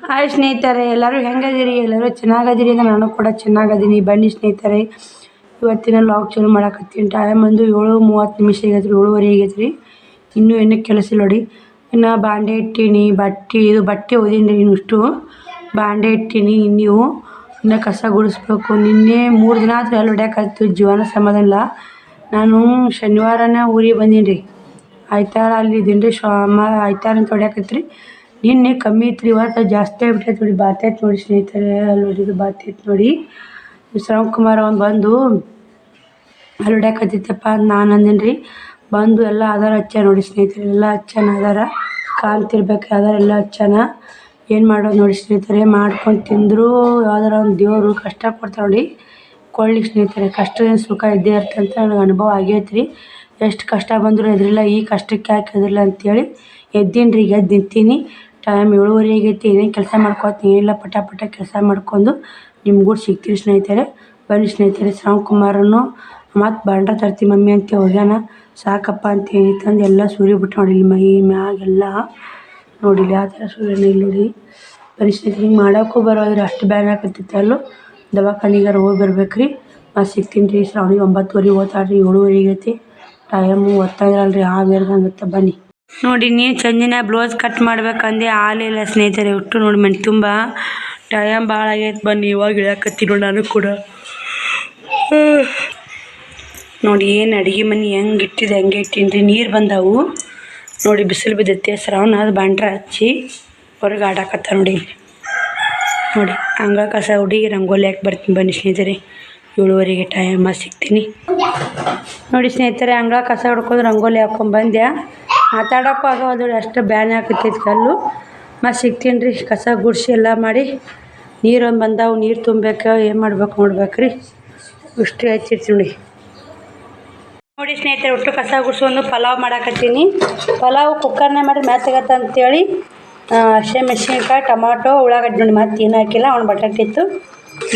Hi ಸ್ನೇಹಿತರೆ, ಎಲ್ಲರೂ ಹೆಂಗದಿರಿ? ಎಲ್ಲರೂ ಚೆನ್ನಾಗದಿರಿ ಅಂತ ನಾನು ಕೂಡ ಚೆನ್ನಾಗದೀನಿ. ಬನ್ನಿ ಸ್ನೇಹಿತರೆ, ಇವತ್ತಿನ ಲಾಗ್ ಚಾಲು ಮಾಡಕತ್ತೀನಿ. ಟೈಮ್ ಒಂದು 7:30 ಆಗೈತ್ರಿ, 7:15 ಆಗೈತ್ರಿ. ಇನ್ನೂ ಏನೂ ಕೆಲಸ ಇಲ್ಲ ನೋಡಿ. ಇನ್ನು ಬಾಂಡೆ ಇಟ್ಟೀನಿ, ಬಟ್ಟೆ ಓದಿನಿ ರೀ. ಇಷ್ಟು ಬಾಂಡೆ ಇಟ್ಟೀನಿ. ಇನ್ನು ಕಸ ಗುಡಿಸ್ಬೇಕು. ನಿನ್ನೆ 3 ದಿನ ಆದ್ರೆ ಅಲ್ಲಿ ಹೊಡ್ಯಾಕತ್ತು ಜೀವನ ಸಮಾಧಾನ ಇಲ್ಲ. ನಾನು ಶನಿವಾರನ ಊರಿಗೆ ಬಂದೀನಿ ರೀ. ಆಯ್ತಾರ ಅಲ್ಲಿ ಇದ್ದೀನಿ ರೀ. ಆಯ್ತಾರ ಅಂತ ಹೊಡ್ಯಾಕತ್ರಿ. ನಿನ್ನೆ ಕಮ್ಮಿ ಇತ್ತು ರೀ, ಇವತ್ತು ಜಾಸ್ತಿ ಆಗ್ಬಿಟ್ಟೈತೆ ನೋಡಿ. ಬಾತೈತೆ ನೋಡಿ ಸ್ನೇಹಿತರೆ, ಅಲ್ಲಿ ಹೊಡಿದು ಬಾತೈತೆ ನೋಡಿ. ಶ್ರವಣಕುಮಾರ್ ಅವ್ನು ಬಂದು ಅಲ್ಲಿ ಹೊಡ್ಯಾಕತ್ತಿತ್ತಪ್ಪ ಅಂತ ನಾನು ಅಂದೀನಿ ರೀ. ಬಂದು ಎಲ್ಲ ಆಧಾರ ಹಚ್ಚ ನೋಡಿ ಸ್ನೇಹಿತರೆ, ಎಲ್ಲ ಹಚ್ಚನ ಆಧಾರ ಕಾಣ್ತಿರ್ಬೇಕು. ಆಧಾರ ಎಲ್ಲ ಹಚ್ಚನ. ಏನು ಮಾಡೋದು ನೋಡಿ ಸ್ನೇಹಿತರೆ, ಮಾಡ್ಕೊಂಡು ತಿಂದರೂ ಯಾವ್ದಾರ ಒಂದು ದೇವರು ಕಷ್ಟ ಕೊಡ್ತಾರೆ ನೋಡಿ. ಕೊಳ್ಳಿ ಸ್ನೇಹಿತರೆ, ಕಷ್ಟದಿಂದ ಸುಖ ಇದ್ದೇ ಇರ್ತಂತ ಅಂತ ನನಗೆ ಅನುಭವ ಆಗೈತೆ ರೀ. ಎಷ್ಟು ಕಷ್ಟ ಬಂದರೂ ಎದ್ರಿಲ್ಲ, ಈ ಕಷ್ಟಕ್ಕೆ ಯಾಕೆ ಎದ್ರಿಲ್ಲ ಅಂತೇಳಿ ಎದ್ದೀನಿ ರೀ. ಈಗ ಎದ್ದು ನಿಂತೀನಿ. ಟೈಮ್ 7:30 ಆಗೈತಿ. ಏನೇನು ಕೆಲಸ ಮಾಡ್ಕೊತೀನಿ, ಏನಿಲ್ಲ ಪಟ ಕೆಲಸ ಮಾಡ್ಕೊಂಡು ನಿಮ್ಗೂ ಸಿಗ್ತೀವಿ ಸ್ನೇಹಿತರೆ. ಬನ್ನಿ ಸ್ನೇಹಿತರೆ. ಶ್ರವಣಕುಮಾರನು ಮತ್ತು ಬಂಡ್ರ ತರ್ತೀವಿ ಮಮ್ಮಿ ಅಂತ ಹೋಗ್ಯಾನ. ಸಾಕಪ್ಪ ಅಂತ ತಂದು ಎಲ್ಲ ಸೂರಿ ಬಿಟ್ಟು ನೋಡಿ. ಇಲ್ಲಿ ಮೈ ಮ್ಯಾಗೆಲ್ಲ ನೋಡಿಲ್ಲ ಯಾವ ಥರ ಸೂರ್ಯನ ಇಲ್ಲಿ ನೋಡಿ. ಬನ್ನಿ ಸ್ನೇಹಿತರೆ, ಹಿಂಗೆ ಮಾಡೋಕ್ಕೂ ಬರೋದ್ರೆ ಅಷ್ಟು ಬ್ಯಾನ್ ಹಾಕತ್ತಿತ್ತು. ಅಲ್ಲೂ ದವಾಖಾನಿಗಾರ ಹೋಗಿ ಬರ್ಬೇಕು ರೀ. ಮತ್ತು ಸಿಗ್ತೀನಿ ರೀ. ಶ್ರಾವಣಿಗೆ 9:30 ಓದ್ತಾಳ್ರಿ, 7:30 ಆಗೈತಿ. ಟೈಮು ಓದ್ತಾಯಿದ್ರಲ್ರಿ, ಆಗುತ್ತೆ. ಬನ್ನಿ ನೋಡಿ. ನೀನು ಚಂದಿನ ಬ್ಲೌಸ್ ಕಟ್ ಮಾಡ್ಬೇಕಂದೆ ಹಾಲಿಲ್ಲ ಸ್ನೇಹಿತರೆ. ಒಟ್ಟು ನೋಡಿ ಮನೆ ತುಂಬ ಟೈಮ್ ಭಾಳ ಆಗೈತೆ. ಬನ್ನಿ ಇವಾಗ ಇಳಾಕತ್ತೀನಿ ನೋಡಿ. ನಾನು ಕೂಡ ನೋಡಿ ಏನು ಅಡುಗೆ ಮನೆ ಹೆಂಗೆ ಇಟ್ಟಿದೆ ಹಂಗೆ ಇಟ್ಟೀನಿ ರೀ. ನೀರು ಬಂದವು ನೋಡಿ, ಬಿಸಿಲು ಬಿದ್ದೈತೆ. ಶ್ರಾವಣ ಅದು ಬಂಡ್ರ ಹಚ್ಚಿ ಹೊರಗೆ ಆಡಾಕತ್ತ ನೋಡಿ. ನೋಡಿ ಹಂಗ ಕಸ ಹುಡುಗಿ ರಂಗೋಲಿ ಹಾಕಿ ಬರ್ತೀನಿ. ಬನ್ನಿ ಸ್ನೇಹಿತರೆ, 7:30 ಟೈಮ್ ಸಿಗ್ತೀನಿ ನೋಡಿ ಸ್ನೇಹಿತರೆ. ಹಂಗ ಕಸ ಹೊಡ್ಕೊಂಡು ರಂಗೋಲಿ ಹಾಕ್ಕೊಂಬಂದೆ. ಮಾತಾಡೋಕ್ಕೂ ಆಗೋದು ಅಷ್ಟು ಬ್ಯಾನ್ ಹಾಕತ್ತೈತಿ ಕಲ್ಲು. ಮತ್ತು ಸಿಗ್ತೀನಿ ರೀ. ಕಸ ಗುಡಿಸಿ ಎಲ್ಲ ಮಾಡಿ ನೀರೊಂದು ಬಂದಾವು, ನೀರು ತುಂಬಬೇಕು. ಏನು ಮಾಡ್ಬೇಕು ನೋಡ್ಬೇಕು ರೀ. ಇಷ್ಟು ಹಚ್ಚಿರ್ತೀನಿ ನೋಡಿ ಸ್ನೇಹಿತರೆ. ಒಟ್ಟು ಕಸ ಗುಡಿಸೋದು ಪಲಾವ್ ಮಾಡಾಕತ್ತೀನಿ. ಪಲಾವ್ ಕುಕ್ಕರ್ನೇ ಮಾಡಿ ಮ್ಯಾತಾಗತ್ತ ಅಂತೇಳಿ ಹಸಿಮೆಣ್ಸಿನ್ಕಾಯಿ, ಟೊಮಾಟೊ, ಉಳ್ಳಾಗಡ್ಡಿ ನೋಡಿ. ಮತ್ತು ಏನು ಹಾಕಿಲ್ಲ. ಅವ್ನು ಬಟಾಟೆ ಇತ್ತು,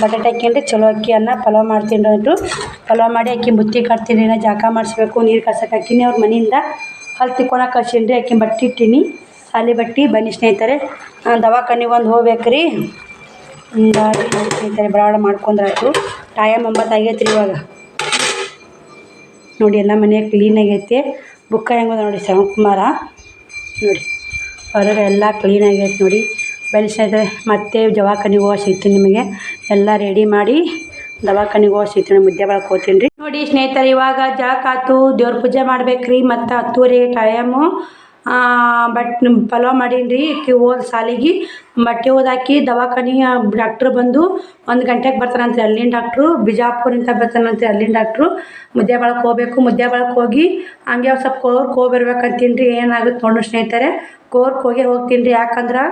ಬಟಾಟೆ ಹಾಕ್ಯಂಡ್ರಿ. ಚಲೋ ಅಕ್ಕಿ ಅನ್ನ ಪಲಾವ್ ಮಾಡ್ತೀನಿ ರೀ. ಅಂದರು ಪಲಾವ್ ಮಾಡಿ ಅಕ್ಕಿ ಬುತ್ತಿ ಕಟ್ತೀನಿ. ನಾ ಜಾಕ ಮಾಡಿಸ್ಬೇಕು, ನೀರು ಕಸಕ್ಕೆ ಹಾಕಿನಿ. ಅವ್ರ ಮನೆಯಿಂದ ಅಲ್ಲಿ ತಿಕ್ಕೊಳಕ್ಕೆ ಕಳ್ಸೀನಿ ರೀ. ಅಕ್ಕಿ ಬಟ್ಟೆ ಇಟ್ಟೀನಿ, ಸಾಲಿ ಬಟ್ಟೆ. ಬನ್ನಿ ಸ್ನೇಹಿತರೆ, ದವಾಖಾನಿಗೆ ಒಂದು ಹೋಗ್ಬೇಕು ರೀ. ಹಿಂಗಾಗಿ ನೋಡಿ ಸ್ನೇಹಿತರೆ, ಬಡ ಮಾಡ್ಕೊಂಡ್ರಾಯ್ತು. ಟೈಮ್ 9 ಆಗೈತೆ ರೀ ಇವಾಗ. ನೋಡಿ ಎಲ್ಲ ಮನೆ ಕ್ಲೀನಾಗೈತೆ. ಬುಕ್ಕ ಹೆಂಗದ ನೋಡಿ ಶ್ರವಣಕುಮಾರ ನೋಡಿ. ಹೊರಗೆ ಎಲ್ಲ ಕ್ಲೀನಾಗೈತೆ ನೋಡಿ. ಬನ್ನಿ ಸ್ನೇಹಿತರೆ, ಮತ್ತೆ ದವಾಖಾನಿಗೆ ಹೋಗಿ ಸಿಗ್ತೀನಿ ನಿಮಗೆ. ಎಲ್ಲ ರೆಡಿ ಮಾಡಿ ದವಾಖಾನಿಗೆ ಹೋಗಿ ಸಿಗ್ತೀನಿ. ಮುದ್ದೆ ಬಳಕೆ ಹೋಗ್ತೀನಿ ರೀ. ನೋಡಿ ಸ್ನೇಹಿತರೆ, ಇವಾಗ ಜಳಕಾತು, ದೇವ್ರ ಪೂಜೆ ಮಾಡ್ಬೇಕು ರೀ. ಮತ್ತು 10:30 ಟೈಮು. ಪಲಾವ್ ಮಾಡೀನಿ ರೀ. ಹೋದ ಸಾಲಿಗೆ ಬಟ್ಟೆ ಓದಾಕಿ ದವಾಖಾನಿಗೆ ಡಾಕ್ಟ್ರು ಬಂದು 1 ಗಂಟೆಗೆ ಬರ್ತಾನಂತ್ರಿ. ಅಲ್ಲಿನ ಡಾಕ್ಟ್ರು ಬಿಜಾಪುರಿಂದ ಬರ್ತಾನಂತ್ರಿ. ಅಲ್ಲಿನ ಡಾಕ್ಟ್ರು ಮುದ್ದೆ ಬಳಕೆ ಹೋಗ್ಬೇಕು. ಮುದ್ದೆ ಬಳಕೆ ಹೋಗಿ ಹಂಗೆ ಒಂದು ಸ್ವಲ್ಪ ಕೋರ್ಕ್ ಹೋಗಿ ಬರ್ಬೇಕಂತೀನಿ ರೀ. ಏನಾಗುತ್ತೆ ನೋಡು ಸ್ನೇಹಿತರೆ, ಕೋರ್ಕ್ ಹೋಗ್ತೀನಿ ರೀ. ಯಾಕಂದ್ರೆ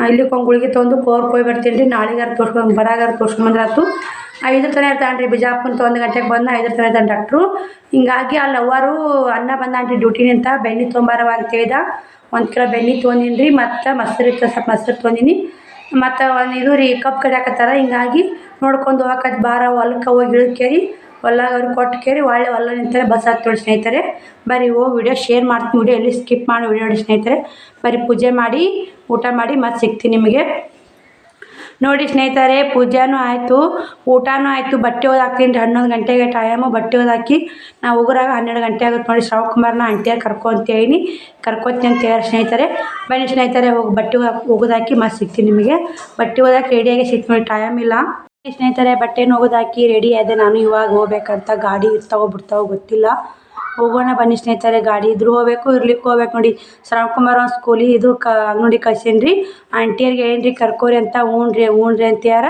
ಇಲ್ಲಿಗೆ ಒಂದು ಗುಳಿಗೆ ತೊಗೊಂಡು ಕೋರ್ಕ್ ಹೋಗಿ ಬರ್ತೀನಿ ರೀ. ನಾಳೆಗಾರ ತೋರ್ಸ್ಕೊಂಬಂದ್ರಾತು. 5 ತನಕ ಇರ್ತಾನೆ ರೀ. ಬಿಜಾಪುರ 1 ಗಂಟೆಗೆ ಬಂದು 5 ತನಕ ಇರ್ತಾನೆ ಡಾಕ್ಟ್ರು. ಹಿಂಗಾಗಿ ಅಲ್ಲಿ ಅವ್ವರು ಅನ್ನ ಬಂದಾನ್ರಿ ಡ್ಯೂಟಿನಿಂದ. ಬೆಣ್ಣೆ ತೊಗೊಂಬರವ ಅಂತ ಹೇಳ್ದ. 1 ಕಿಲೋ ಬೆಣ್ಣೆ ತೊಗೊಂಡಿನಿ ರೀ. ಮತ್ತು ಮೊಸರು ಇತ್ತು, ಸ್ವಲ್ಪ ಮೊಸರು ತೊಗೊಂಡಿನಿ. ಮತ್ತು ಒಂದು ಇದು ರೀ ಕಪ್ ಕಡಿಯಾಕತ್ತಾರ. ಹಿಂಗಾಗಿ ನೋಡ್ಕೊಂಡು ಹೋಗಕ್ಕೆ ಬಾರ ಹೊಲಕ್ಕೆ ಹೋಗಿ ಇಳಿಕೇರಿ ಹೊಲ್ಲಾಗ ಅವ್ರಿಗೆ ಕೊಟ್ಟು ಕೇರಿ ಒಳ್ಳೆ ಹೊಲ ನಿಂತಾರೆ. ಬಸ್ ಹತ್ತೋಳಿ ಸ್ನೇಹಿತರೆ. ಬರೀ ಹೋಗಿ ವಿಡಿಯೋ ಶೇರ್ ಮಾಡ್ತೀನಿ. ವಿಡಿಯೋ ಎಲ್ಲಿ ಸ್ಕಿಪ್ ಮಾಡಿ ವಿಡಿಯೋ ನೋಡಿ ಸ್ನೇಹಿತರೆ. ಬರೀ ಪೂಜೆ ಮಾಡಿ ಊಟ ಮಾಡಿ ಮತ್ತೆ ಸಿಗ್ತೀನಿ ನಿಮಗೆ ನೋಡಿ ಸ್ನೇಹಿತರೆ. ಪೂಜೆನೂ ಆಯಿತು, ಊಟನೂ ಆಯಿತು. ಬಟ್ಟೆ ಓದಿ ಹಾಕ್ತೀನಿ ರೀ. 11 ಗಂಟೆಗೆ ಟೈಮು. ಬಟ್ಟೆ ಓದಿ ಹಾಕಿ ನಾವು ಹೋಗೋರಾಗ 12 ಗಂಟೆ ಆಗುತ್ತೆ ನೋಡಿ. ಶ್ರವಣಕುಮಾರ್ನ ಆಂಟಿಯಾಗಿ ಕರ್ಕೊಂತೀನಿ ಅಂತ ಹೇಳಿ ಸ್ನೇಹಿತರೆ. ಬನ್ನಿ ಸ್ನೇಹಿತರೆ, ಹೋಗಿ ಬಟ್ಟೆ ಒಗೆದಾಕಿ ಮತ್ತೆ ಸಿಗ್ತೀನಿ ನಿಮಗೆ. ಬಟ್ಟೆ ಓದಾಕಿ ರೆಡಿಯಾಗಿ ಸಿಗ್ತೀನಿ ನೋಡಿ. ಟೈಮ್ ಇಲ್ಲ ಸ್ನೇಹಿತರೆ. ಬಟ್ಟೆನ ಒಗೆದಾಕಿ ರೆಡಿ ಆದೆ ನಾನು. ಇವಾಗ ಹೋಗ್ಬೇಕಂತ. ಗಾಡಿ ಇರ್ತಾವೋ ಬಿಡ್ತಾವೋ ಗೊತ್ತಿಲ್ಲ. ಹೋಗೋಣ ಬನ್ನಿ ಸ್ನೇಹಿತರೆ. ಗಾಡಿ ಇದ್ರೂ ಹೋಗ್ಬೇಕು, ಇರ್ಲಿಕ್ಕೆ ಹೋಗ್ಬೇಕು ನೋಡಿ. ಶ್ರವಣಕುಮಾರ್ ಒಂದು ಸ್ಕೂಲಿಗೆ ಇದು ಅಂಗಡಿ ಕಳ್ಸೀನಿ ರೀ. ಆಂಟಿಯರ್ಗೆ ಏನ್ರಿ ಕರ್ಕೋರಿ ಅಂತ. ಹ್ಞೂ ರೀ ಅಂತ ಯಾರ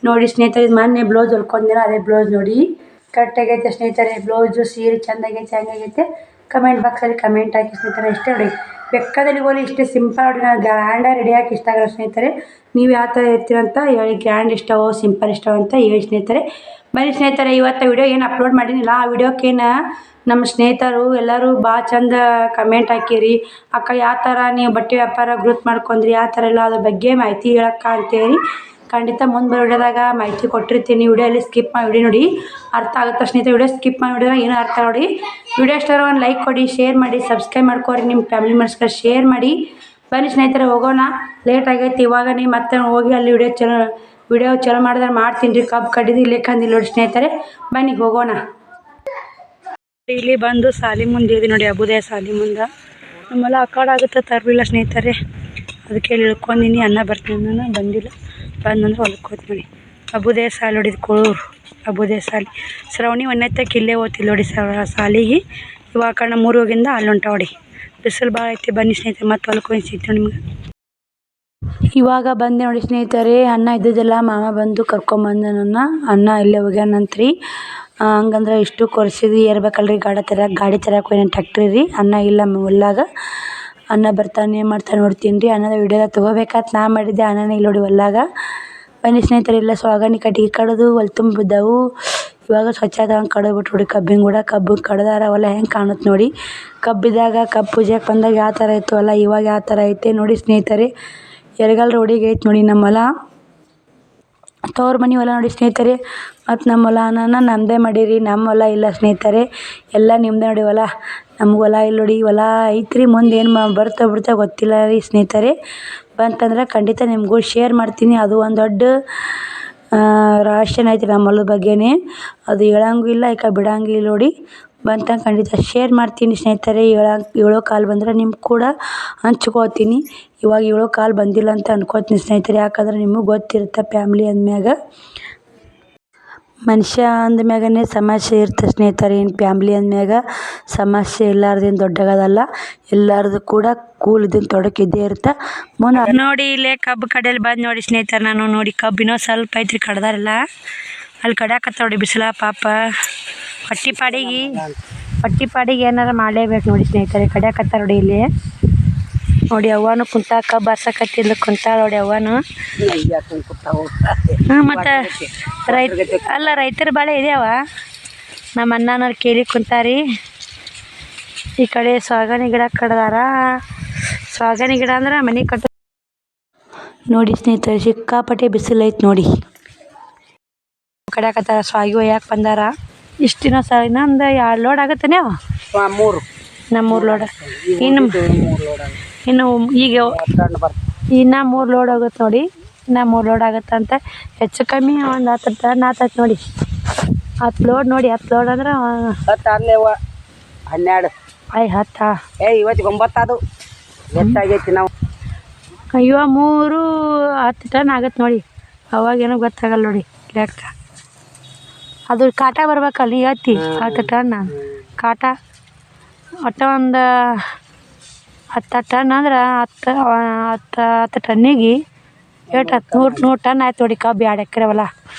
ನೋಡಿ ಸ್ನೇಹಿತರೆ. ಇದು ಮೊನ್ನೆ ಬ್ಲೌಸ್ ಹೊಲ್ಕೊಂಡಿರ ಅದೇ ಬ್ಲೌಸ್ ನೋಡಿ. ಕರೆಕ್ಟಾಗೈತೆ ಸ್ನೇಹಿತರೆ. ಬ್ಲೌಸು ಸೀರೆ ಚೆಂದಾಗೈತೆ, ಹೆಂಗಾಗೈತೆ ಕಮೆಂಟ್ ಬಾಕ್ಸಲ್ಲಿ ಕಮೆಂಟ್ ಹಾಕಿ ಸ್ನೇಹಿತರೆ. ಇಷ್ಟೇ ನೋಡಿ. ಬೆಕ್ಕದಲ್ಲಿ ಹೋಗಿ ಇಷ್ಟೇ ಸಿಂಪಲ್ ನೋಡಿ. ನಾನು ಗ್ರ್ಯಾಂಡಾಗಿ ರೆಡಿ ಹಾಕಿ ಇಷ್ಟ ಆಗಲ್ಲ ಸ್ನೇಹಿತರೆ. ನೀವು ಯಾವ ಥರ ಇರ್ತೀರಂತ ಹೇಳಿ. ಗ್ರ್ಯಾಂಡ್ ಇಷ್ಟವೋ ಸಿಂಪಲ್ ಇಷ್ಟವೋ ಅಂತ ಹೇಳಿ ಸ್ನೇಹಿತರೆ. ಬನ್ನಿ ಸ್ನೇಹಿತರೆ, ಇವತ್ತು ವಿಡಿಯೋ ಏನು ಅಪ್ಲೋಡ್ ಮಾಡೀನಿಲ್ಲ. ಆ ವಿಡಿಯೋಕ್ಕೇನು ನಮ್ಮ ಸ್ನೇಹಿತರು ಎಲ್ಲರೂ ಭಾಳ ಚಂದ ಕಮೆಂಟ್ ಹಾಕಿರಿ. ಅಕ್ಕ ಯಾವ ಥರ ನೀವು ಬಟ್ಟೆ ವ್ಯಾಪಾರ ಗ್ರೋತ್ ಮಾಡ್ಕೊಂಡ್ರಿ, ಯಾವ ಥರ ಎಲ್ಲ ಅದ್ರ ಬಗ್ಗೆ ಮಾಹಿತಿ ಹೇಳಕ್ಕ ಅಂತೇಳಿ. ಖಂಡಿತ ಮುಂದೆ ಬರೋ ವಿಡಿಯೋದಾಗ ಮಾಹಿತಿ ಕೊಟ್ಟಿರ್ತೀನಿ. ವಿಡಿಯೋಲ್ಲಿ ಸ್ಕಿಪ್ ಮಾಡಿ ವಿಡಿಯೋ ನೋಡಿ, ಅರ್ಥ ಆಗುತ್ತೆ ಸ್ನೇಹಿತರೆ. ವಿಡಿಯೋ ಸ್ಕಿಪ್ ಮಾಡಿ ವಿಡಿಯೋದಾಗ ಏನೂ ಅರ್ಥ ನೋಡಿ. ವಿಡಿಯೋ ಇಷ್ಟ ಒಂದು ಲೈಕ್ ಕೊಡಿ, ಶೇರ್ ಮಾಡಿ, ಸಬ್ಸ್ಕ್ರೈಬ್ ಮಾಡ್ಕೊರಿ. ನಿಮ್ಮ ಫ್ಯಾಮಿಲಿ ಮೆಂಬರ್ಸ್ಗೆ ಶೇರ್ ಮಾಡಿ. ಬನ್ನಿ ಸ್ನೇಹಿತರೆ ಹೋಗೋಣ. ಲೇಟ್ ಆಗೈತಿ ಇವಾಗನೇ ಮತ್ತೆ ಹೋಗಿ ಅಲ್ಲಿ ವಿಡಿಯೋ ಚಲೋ ಮಾಡಿದ್ರೆ ಮಾಡ್ತೀನಿ ರೀ. ಕಬ್ಬು ಕಡಿದು ಇಲ್ಲೇ ಕಂದಿಲ್ಲ ನೋಡಿ ಸ್ನೇಹಿತರೆ, ಬನ್ನಿ ಹೋಗೋಣ. ಇಲ್ಲಿ ಬಂದು ಸಾಲಿ ಮುಂದೆ ಇದೆ ನೋಡಿ, ಅಬುದೇ ಸಾಲಿ ಮುಂದೆ. ನಮ್ಮೆಲ್ಲ ಆ ಕಡೆ ಆಗುತ್ತೆ ತರಲಿಲ್ಲ ಸ್ನೇಹಿತರೆ, ಅದಕ್ಕೆ ಇಳ್ಕೊಂಡಿನಿ. ಅನ್ನ ಬರ್ತೀನಿ ನಾನು, ಬಂದಿಲ್ಲ. ಬಂದಂದ್ರೆ ಹೊಲಕ್ಕೆ ಹೋಗ್ತೀನಿ ನೋಡಿ. ಅಬುದೇ ಸಾಲಿ ನೋಡಿದ ಕೋಳೂರು ಅಬುದೇ ಸಾಲಿ. ಶ್ರವಣಿ ಒಂದನೇತಕ್ಕೆ ಇಲ್ಲೇ ಓದ್ತಿಲ್ಲ ನೋಡಿ ಸಾಲಿಗೆ. ಇವಾಗ ಕಣ್ಣ 3 ಹೋಗಿಂದ ಅಲ್ಲಿ ಹೊಂಟ ನೋಡಿ. ಬಿಸಿಲು ಭಾಳ ಐತಿ. ಬನ್ನಿ ಸ್ನೇಹಿತರೆ, ಮತ್ತೆ ಹೊಲಕ್ಕೆ ಹೋಗಿ ಸಿಗ್ತೀವಿ ನಿಮ್ಗೆ. ಇವಾಗ ಬಂದೆ ನೋಡಿ ಸ್ನೇಹಿತರೆ, ಅನ್ನ ಇದ್ದಿದ್ದೆಲ್ಲ ಮಾಮ ಬಂದು ಕರ್ಕೊಂಬಂದ ನನ್ನ. ಅನ್ನ ಇಲ್ಲೇ ಹೋಗ್ಯಾನಂತ್ರಿ. ಹಂಗಂದ್ರೆ ಇಷ್ಟು ಕೊರ್ಸಿದ್ವಿ ಏರ್ಬೇಕಲ್ರಿ ಗಾಡಿ ತರಕ್ಕೆ ಹೋಗಿ ಟ್ಯಾಕ್ಟ್ರಿ ರೀ. ಅನ್ನ ಇಲ್ಲ ಹೊಲ್ಲಾಗ. ಅನ್ನ ಬರ್ತಾನೆ ಏನು ಮಾಡ್ತಾನೆ ನೋಡ್ತೀನಿ ರೀ. ಅನ್ನದ ವಿಡಿಯೋದಾಗ ತೊಗೋಬೇಕಂತ ನಾ ಮಾಡಿದ್ದೆ, ಅನ್ನನೇ ಇಲ್ಲ ನೋಡಿ ಹೊಲ್ಲಾಗ. ಬನ್ನಿ ಸ್ನೇಹಿತರೆ, ಇಲ್ಲ ಸ್ವಾಗನಿ ಕಟ್ಟಿಗೆ ಕಡಿದು ಹೊಲ್ ತುಂಬ ಬಿದ್ದವು. ಇವಾಗ ಸ್ವಚ್ಛ ತಗೊಂಡು ಕಡಿದ್ಬಿಟ್ಟು ನೋಡಿ ಕಬ್ಬಿನ ಕೂಡ. ಕಬ್ಬು ಕಡ್ದಾರ ಹೊಲ ಹೆಂಗೆ ಕಾಣುತ್ತೆ ನೋಡಿ. ಕಬ್ಬಿದ್ದಾಗ ಕಬ್ಬು ಪೂಜೆಗೆ ಬಂದಾಗ ಯಾವ ಥರ ಇತ್ತು ಹೊಲ, ಇವಾಗ ಯಾವ ಥರ ಐತೆ ನೋಡಿ ಸ್ನೇಹಿತರೆ. ಎರ್ಗಲ್ ರೋಡಿಗೆ ಐತೆ ನೋಡಿ ನಮ್ಮ ಹೊಲ. ತವ್ರ ಮನೆ ಹೊಲ ನೋಡಿ ಸ್ನೇಹಿತರೆ. ಮತ್ತು ನಮ್ಮ ಹೊಲನ ನಮ್ಮದೇ ಮಾಡೀರಿ. ನಮ್ಮ ಹೊಲ ಇಲ್ಲ ಸ್ನೇಹಿತರೆ, ಎಲ್ಲ ನಿಮ್ಮದೇ ನೋಡಿ ಹೊಲ. ನಮ್ಗೆ ಹೊಲ ಇಲ್ಲ ನೋಡಿ. ಹೊಲ ಐತ್ರಿ, ಮುಂದೆ ಏನು ಬರ್ತಾ ಬಿಡ್ತಾ ಗೊತ್ತಿಲ್ಲ ರೀ ಸ್ನೇಹಿತರೆ. ಬಂತಂದ್ರೆ ಖಂಡಿತ ನಿಮಗೂ ಶೇರ್ ಮಾಡ್ತೀನಿ. ಅದು ಒಂದು ದೊಡ್ಡ ರಹಸ್ಯನ ಐತಿ ನಮ್ಮ ಹೊಲದ ಬಗ್ಗೆನೇ. ಅದು ಹೇಳಂಗೂ ಇಲ್ಲ, ಈಗ ಬಿಡಂಗಿಲ್ಲ ನೋಡಿ. ಬಂತಂಗೆ ಖಂಡಿತ ಶೇರ್ ಮಾಡ್ತೀನಿ ಸ್ನೇಹಿತರೆ. ಹೇಳೋ ಕಾಲು ಬಂದರೆ ನಿಮ್ಗೆ ಕೂಡ ಹಂಚ್ಕೋತೀನಿ. ಇವಾಗ ಹೇಳೋ ಕಾಲು ಬಂದಿಲ್ಲ ಅಂತ ಅನ್ಕೋತೀನಿ ಸ್ನೇಹಿತರೆ, ಯಾಕಂದ್ರೆ ನಿಮಗೆ ಗೊತ್ತಿರುತ್ತೆ ಫ್ಯಾಮ್ಲಿ ಅಂದಮ್ಯಾಗ, ಮನುಷ್ಯ ಅಂದಮ್ಯಾಗನೇ ಸಮಸ್ಯೆ ಇರುತ್ತೆ ಸ್ನೇಹಿತರೆ. ಏನು ಫ್ಯಾಮ್ಲಿ ಅಂದಮ್ಯಾಗ ಸಮಸ್ಯೆ ಇಲ್ಲಾರ್ದೇನು ದೊಡ್ಡಗದಲ್ಲ, ಎಲ್ಲರದು ಕೂಡ ಕೂಲ್ ಇದ್ದೀನಿ ತೊಡಕಿದ್ದೇ ಇರುತ್ತೆ. ನೋಡಿ ಇಲ್ಲೇ ಕಬ್ಬು ಕಡೆಯಲ್ಲಿ ಬಂದು ನೋಡಿ ಸ್ನೇಹಿತರೆ. ನಾನು ನೋಡಿ ಕಬ್ಬಿನೋ ಸ್ವಲ್ಪ ಐತ್ರಿ, ಕಡ್ದಾರಲ್ಲ ಅಲ್ಲಿ ಕಡ್ಯಾಕತ್ತ ನೋಡಿ. ಬಿಸಿಲ ಪಾಪ ಹೊಟ್ಟಿ ಪಾಡಿಗೆ ಏನಾರ ಮಾಡಲೇಬೇಕು ನೋಡಿ ಸ್ನೇಹಿತರೆ. ಕಡ್ಯಾಕತ್ತ ನೋಡಿ ಇಲ್ಲಿ ನೋಡಿ. ಅವ್ವನು ಕುಂತ ಕಬ್ಬು ಹರ್ಸಕತ್ತಿದ್ಲು, ಕುಂತಾಳ ನೋಡಿ ಅವ್ವನು. ಮತ್ತು ರೈತರ ಬಾಳೆ ಇದೆಯವ. ನಮ್ಮ ಅಣ್ಣನವ್ರು ಕೇಳಿ ಕುಂತಾರಿ. ಈ ಕಡೆ ಸ್ವಾಗನಿ ಗಿಡ ಕಡ್ದಾರ. ಸ್ವಾಗನಿ ಗಿಡ ಅಂದ್ರೆ ಮನೆ ಕಟ್ಟ ನೋಡಿ ಸ್ನೇಹಿತರೆ. ಸಿಕ್ಕಾಪಟ್ಟೆ ಬಿಸಿಲು ಐತೆ ನೋಡಿ. ಕಡ್ಯಾಕತ್ತಾರ ಸ್ವಾಗಿ ಒಯ್ಯಾಕೆ ಬಂದಾರ. ಇಷ್ಟು ದಿನ ಇನ್ನೊಂದು 2 ಲೋಡ್ ಆಗುತ್ತಾನೆ ಅವ. 3 ಲೋಡ್. ಇನ್ನು ಈಗ ಇನ್ನು 3 ಲೋಡ್ ಆಗುತ್ತೆ ನೋಡಿ. ಇನ್ನು 3 ಲೋಡ್ ಆಗುತ್ತೆ ಅಂತ. ಹೆಚ್ಚು ಕಮ್ಮಿ ಒಂದು 10 ಟನ್ ಆತೈತೆ ನೋಡಿ. 10 ಲೋಡ್ ನೋಡಿ. 10 ಲೋಡ್ ಅಂದ್ರೆ 12 10 ಇವತ್ತಿಗೆ 9 ಅದು ಹೆಚ್ಚಾಗೈತಿ. ನಾವು ಅಯ್ಯೋ 10 ಟನ್ ಆಗತ್ತೆ ನೋಡಿ. ಅವಾಗೇನೋ ಗೊತ್ತಾಗಲ್ಲ ನೋಡಿ ಲೆಕ್ಕ. ಅದು ಕಾಟ ಬರ್ಬೇಕಲ್ಲ ನೀ ಹೇಳ್ತಿ 10 ಟನ್ ಕಾಟ. ಒಟ್ಟು ಒಂದು 10 ಟನ್ ಅಂದ್ರೆ 10 ಟನ್ನಿಗೆ ಎಷ್ಟು 100 ಟನ್ ಆಯ್ತು ನೋಡಿ. ಕಬ್ಬು 2 ಎಕರೆ ಹೊಲ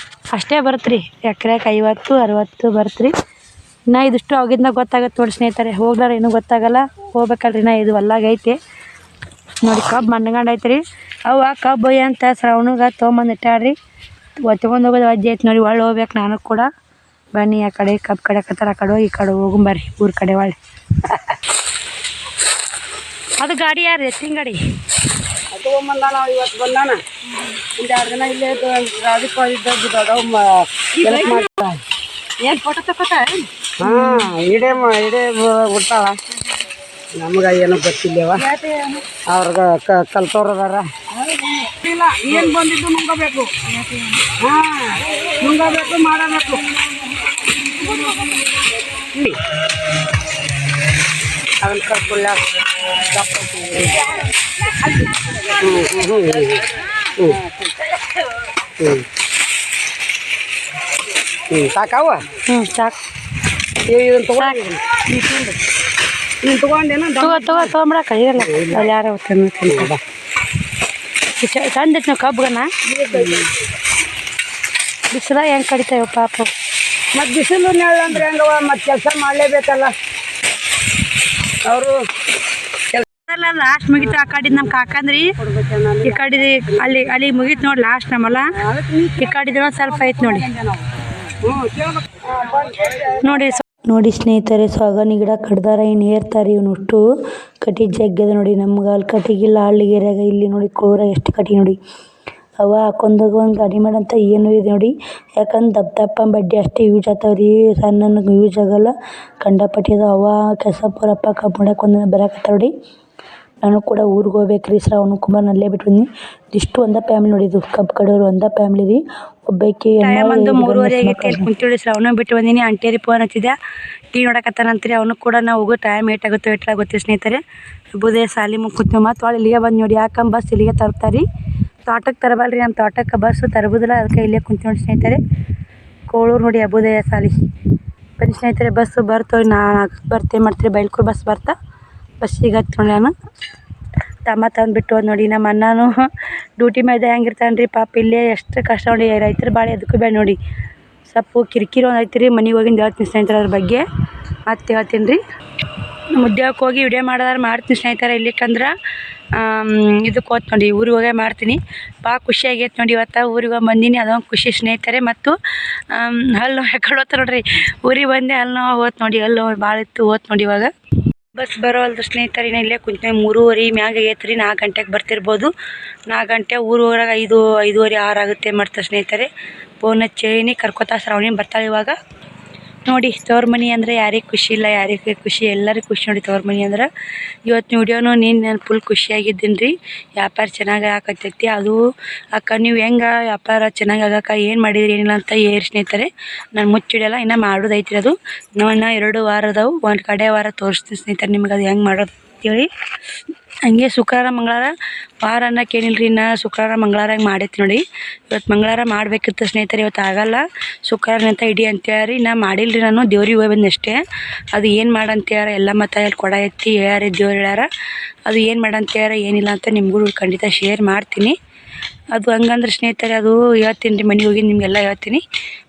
ಅಷ್ಟೇ ಬರುತ್ತೆ ರೀ. ಎಕರೆಗೆ 50-60 ಬರುತ್ತೆ ರೀ. ಇನ್ನು ಇದಿಷ್ಟು ಆಗಿದ್ನ ಗೊತ್ತಾಗತ್ತೆ ನೋಡಿ ಸ್ನೇಹಿತರೆ. ಹೋಗ್ಲಾರ ಇನ್ನೂ ಗೊತ್ತಾಗಲ್ಲ, ಹೋಗ್ಬೇಕಲ್ರಿ. ಇನ್ನು ಇದು ಹೊಲ್ಲಾಗ ಐತಿ ನೋಡಿ. ಕಬ್ಬು ಮಣ್ಗಂಡು ಐತೆ ರೀ. ಅವ ಕಬ್ಬು ಅಂತ ಶ್ರವಣಿಗೆ ತೊಗೊಂಬಂದು ಇಟ್ಟಾಡ್ರಿ. ತೊಗೊಂಡು ಹೋಗೋದು ಅಜ್ಜಿ ಐತೆ ನೋಡಿ. ಒಳ್ಳೆ ಹೋಗ್ಬೇಕು ನಾನು ಕೂಡ. ಬನ್ನಿ ಆ ಕಡೆ ಕಬ್ಬು ಕಡೆಕತ್ತಾರ. ಆ ಕಡೆ ಹೋಗಿ ಈ ಕಡೆ ಹೋಗುಂಬರ್ರಿ ಊರ ಕಡೆ ಒಳ್ಳೆ. ಅದು ಗಾಡಿ ಯಾರು ಎತ್ತಿನ ಗಾಡಿ ತೊಗೊಂಬಂದಾನ. ಇವತ್ತು ಬಂದಾನ. ಒಂದು 2 ದಿನ ಇಲ್ಲೇ ಅದಕ್ಕೆ ಏನು ಫೋಟೋ ತಗೋತ. ಇಡೇ ಬಿಡ್ತಾಳ. ನಮ್ಗೆ ಏನೋ ಗೊತ್ತಿಲ್ಲವ. ಅವ್ರಿಗೆ ಕಲ್ತವ್ರದಾರ. ಇಲ್ಲ ಏನು ಬಂದಿದ್ದು ನುಂಗಬೇಕು. ನುಂಗಬೇಕು, ಮಾಡಬೇಕು. ಅದನ್ನ ಕಲ್ಪುಲ್ಲ ಸಾಕಾವ. ಸಾಕು. ಇದನ್ನು ತೊಗೊಂಡೇನ ತೊಗೊಂಬಿಡಕ್ಕ ಇರಲ್ಲ. ಅಲ್ಲಿ ಯಾರೋ ಚಂದ ಐತೆ ನಾವು ಕಬ್ಬುಗನ. ಬಿಸಿಲ ಹೆಂಗೆ ಕಡಿತಾವ ಪಾಪ. ಮತ್ತು ಬಿಸಿಲು ನೆರಳು ಅಂದ್ರೆ ಹೆಂಗವ. ಮತ್ತು ಕೆಲಸ ಮಾಡಲೇಬೇಕಲ್ಲ ಅವರು. ಲಾಸ್ಟ್ ಮುಗೀತು. ಆ ಕಡಿದ್ ನಮ್ಮ ಕಾಕಂದ್ರಿ ಈ ಕಡಿದು ಅಲ್ಲಿ ಮುಗೀತು ನೋಡಿ ಲಾಸ್ಟ್ ನಮ್ಮಲ್ಲ. ಈ ಕಡಿದ್ರು ಸ್ವಲ್ಪ ಐತೆ ನೋಡಿ. ನೋಡಿ ಸ್ನೇಹಿತರೆ, ಸ್ವಾಗನಿ ಗಿಡ ಕಡ್ದಾರ. ಇನ್ನು ಏರ್ತಾರೆ ಇವನಷ್ಟು ಕಟಿ ಜಗ್ಗದ ನೋಡಿ. ನಮ್ಗೆ ಅಲ್ಲಿ ಕಟ್ಟಿಗಿಲ್ಲ ಹಳ್ಳಿಗೆರೆಯಾಗ. ಇಲ್ಲಿ ನೋಡಿ ಕೋರ ಎಷ್ಟು ಕಟಿ ನೋಡಿ. ಅವ ಹಾಕೊಂಡೋಗ ಒಂದು ಗಾಡಿ ಮಾಡಂತ ಏನು ಇದೆ ನೋಡಿ. ಯಾಕಂದ್ರೆ ದಪ್ಪ ಬಡ್ಡಿ ಅಷ್ಟೇ ಯೂಸ್ ಆಗ್ತಾವ್ರಿ. ಸಣ್ಣ ಯೂಸ್ ಆಗಲ್ಲ. ಕಂಡಪಟ್ಟಿ ಅದ. ಅವ ಕೆಸಪುರಪ್ಪ ಕಬ್ಬು ಮಾಡಕ್ಕೆ ಒಂದಿನ ಬರಾಕತ್ತ ನೋಡಿ. ನಾನು ಕೂಡ ಊರಿಗೆ ಹೋಗ್ಬೇಕು ರೀ. ಶ್ರಾವಣ ಕುಮಾರ್ ಅಲ್ಲೇ ಬಿಟ್ಟು ಬಂದು ಇಷ್ಟು ಒಂದ ಫ್ಯಾಮಿಲಿ ನೋಡಿದ್ದು ಕಬ್ಬು ಕಡೋರು ಒಂದ ಫ್ಯಾಮಿಲಿ ರೀ. ಒಬ್ಬಾಕಿ ಒಂದು 3:30 ಆಗೈತೆ ಇಲ್ಲಿ ಕುಂತೀವಿ. ಶ್ರಾವಣ ಬಿಟ್ಟು ಬಂದೀನಿ. ಆಂಟಿಯರಿ ಫೋನ್ ಹಚ್ಚಿದ್ದೆ, ಟೀ ನೋಡಕತ್ತಾನಂತ್ರಿ. ಅವನು ಕೂಡ ನಾವು ಹೋಗೋ ಟೈಮ್ ಏಟಾಗುತ್ತೆ ಸ್ನೇಹಿತರೆ. ಬುದೇ ಸಾಲಿ ಮುಗಿ ಕೂತೀವಿ. ಮತ್ತು ಒಳ್ಳೆ ಇಲ್ಲಿಗೆ ಬಂದು ನೋಡಿ, ಯಾಕಂಬ ಬಸ್ ಇಲ್ಲಿಗೆ ತರ್ತಾರೆ. ತೋಟಕ್ಕೆ ತರಬಲ್ರಿ, ನಮ್ಮ ತೋಟಕ್ಕೆ ಬಸ್ಸು ತರಬುದಿಲ್ಲ, ಅದಕ್ಕೆ ಇಲ್ಲೇ ಕುಂತೀವಿ ನೋಡಿ ಸ್ನೇಹಿತರೆ. ಕೋಳೂರು ನೋಡಿ ಅಬುದಯ ಸಾಲಿ. ಬನ್ನಿ ಸ್ನೇಹಿತರೆ, ಬಸ್ಸು ಬರ್ತವೆ. ಬರ್ತೇವೆ ಮಾಡ್ತೀರಿ ಬೈಲ್ಕೂರು ಬಸ್ ಬಸ್ಸಿಗೆ ಹತ್ತಿ ನೋಡಿ. ನಾನು ತಮ್ಮ ತಂದುಬಿಟ್ಟು ನೋಡಿ. ನಮ್ಮ ಅಣ್ಣನೂ ಡ್ಯೂಟಿ ಮೇಲೆ ಹೆಂಗಿರ್ತಾನೆ ರೀ ಪಾಪ. ಇಲ್ಲೇ ಎಷ್ಟು ಕಷ್ಟ ನೋಡಿ. ರೈತರ ಬಾಳೆ ಅದಕ್ಕೂ ಬೇಡ ನೋಡಿ. ಸ್ವಲ್ಪ ಕಿರಿಕಿರಿ ಒಂದು ಐತಿ ರೀ. ಮನೆಗೆ ಹೋಗಿಂದ ಹೇಳ್ತೀನಿ ಸ್ನೇಹಿತರೆ ಅದ್ರ ಬಗ್ಗೆ. ಮತ್ತೆ ಹೇಳ್ತೀನಿ ರೀ. ಉದ್ಯೋಗಕ್ಕೆ ಹೋಗಿ ವಿಡಿಯೋ ಮಾಡೋದಾರು ಮಾಡ್ತೀನಿ ಸ್ನೇಹಿತರೆ. ಇಲ್ಲಿಕಂದ್ರೆ ಇದಕ್ಕೆ ಹೋತ್ ನೋಡಿ, ಊರಿಗೆ ಹೋಗೇ ಮಾಡ್ತೀನಿ. ಭಾಳ ಖುಷಿ ಆಗೈತೆ ನೋಡಿ. ಇವತ್ತು ಊರಿಗೆ ಹೋಗಿ ಬಂದೀನಿ, ಅದೊಂದು ಖುಷಿ ಸ್ನೇಹಿತರೆ. ಮತ್ತು ಹಲ್ಲು ಯಾಕಡೆ ಹೋಗ್ತಾ ನೋಡ್ರಿ, ಊರಿಗೆ ಬಂದೆ ಹಲ್ಲು ನೋವು ಹೋತ್ ನೋಡಿ. ಹಲ್ಲು ಭಾಳ ಇತ್ತು ಹೋತ್ ನೋಡಿ. ಇವಾಗ ಬಸ್ ಬರೋಲ್ದು ಸ್ನೇಹಿತರೆ. ಇಲ್ಲೇ ಕುಂತೀವಿ. 3:30 ಮ್ಯಾಗ ಆಗೈತೆ ರೀ. 4 ಗಂಟೆಗೆ ಬರ್ತಿರ್ಬೋದು. 4 ಗಂಟೆ ಊರೊಳಗೆ 5:30 6 ಆಗುತ್ತೆ ಮಾಡ್ತಾರೆ ಸ್ನೇಹಿತರೆ. ಫೋನ್ ಹಚ್ಚೇನಿ ಕರ್ಕೋತಾ ಶ್ರಾವಣಿ ಬರ್ತಾಳೆ ಇವಾಗ ನೋಡಿ. ತವ್ರ ಮನೆ ಅಂದರೆ ಯಾರಿಗೆ ಖುಷಿ ಇಲ್ಲ, ಯಾರಿಗೆ ಖುಷಿ, ಎಲ್ಲರಿಗೂ ಖುಷಿ ನೋಡಿ ತವ್ರ ಮನೆ ಅಂದ್ರೆ. ಇವತ್ತು ವಿಡಿಯೋನು ನಾನು ಫುಲ್ ಖುಷಿಯಾಗಿದ್ದೀನಿ ರೀ. ವ್ಯಾಪಾರ ಚೆನ್ನಾಗಿ ಆಗತೈತಿ. ಅದು ಅಕ್ಕ ನೀವು ಹೆಂಗೆ ವ್ಯಾಪಾರ ಚೆನ್ನಾಗಿ ಆಗಕ್ಕೆ ಏನು ಮಾಡಿದ್ರಿ ಏನಿಲ್ಲ ಅಂತ ಹೇಳಿ ಸ್ನೇಹಿತರೆ. ನಾನು ಮುಚ್ಚಿಡಲ್ಲ, ಇನ್ನೂ ಮಾಡೋದು ಐತ್ರಿ. ಅದು ಇನ್ನೂ 2 ವಾರ ಅದಾವು. ಒಂದು ಕಡೆ ವಾರ ತೋರಿಸ್ತೀನಿ ಸ್ನೇಹಿತರೆ ನಿಮ್ಗೆ ಅದು ಹೆಂಗೆ ಮಾಡೋದು ಅಂತೇಳಿ. ಹಂಗೆ ಶುಕ್ರವಾರ ಮಂಗಳವಾರ ವಾರ ಅನ್ನೋಕೆ ಏನಿಲ್ಲ ರೀ. ಇನ್ನು ಶುಕ್ರವಾರ ಮಂಗಳವಾರ ಹಂಗೆ ಮಾಡೈತಿ ನೋಡಿ. ಇವತ್ತು ಮಂಗಳವಾರ ಮಾಡಬೇಕಿತ್ತು ಸ್ನೇಹಿತರೆ, ಇವತ್ತು ಆಗಲ್ಲ. ಶುಕ್ರವಾರನಂತ ಇಡಿ ಅಂತೇಳಿ ನಾ ಮಾಡಿಲ್ಲ ರೀ. ನಾನು ದೇವ್ರಿಗೆ ಹೋಗಿ ಬಂದಷ್ಟೇ. ಅದು ಏನು ಮಾಡಂತೇಳ ಎಲ್ಲ ಮತ್ತು ಅಲ್ಲಿ ಕೊಡ ಎತ್ತಿ ಹೇಳ್ಯಾರ, ದೇವ್ರು ಹೇಳ್ಯಾರ. ಅದು ಏನು ಮಾಡಂತೇಳ ಏನಿಲ್ಲ ಅಂತ ನಿಮಗೂ ಖಂಡಿತ ಶೇರ್ ಮಾಡ್ತೀನಿ. ಅದು ಹಂಗಂದ್ರೆ ಸ್ನೇಹಿತರೆ, ಅದು ಹೇಳ್ತೀನಿ ರೀ. ಮನೆಗೆ ಹೋಗಿ ನಿಮಗೆಲ್ಲ ಹೇಳ್ತೀನಿ.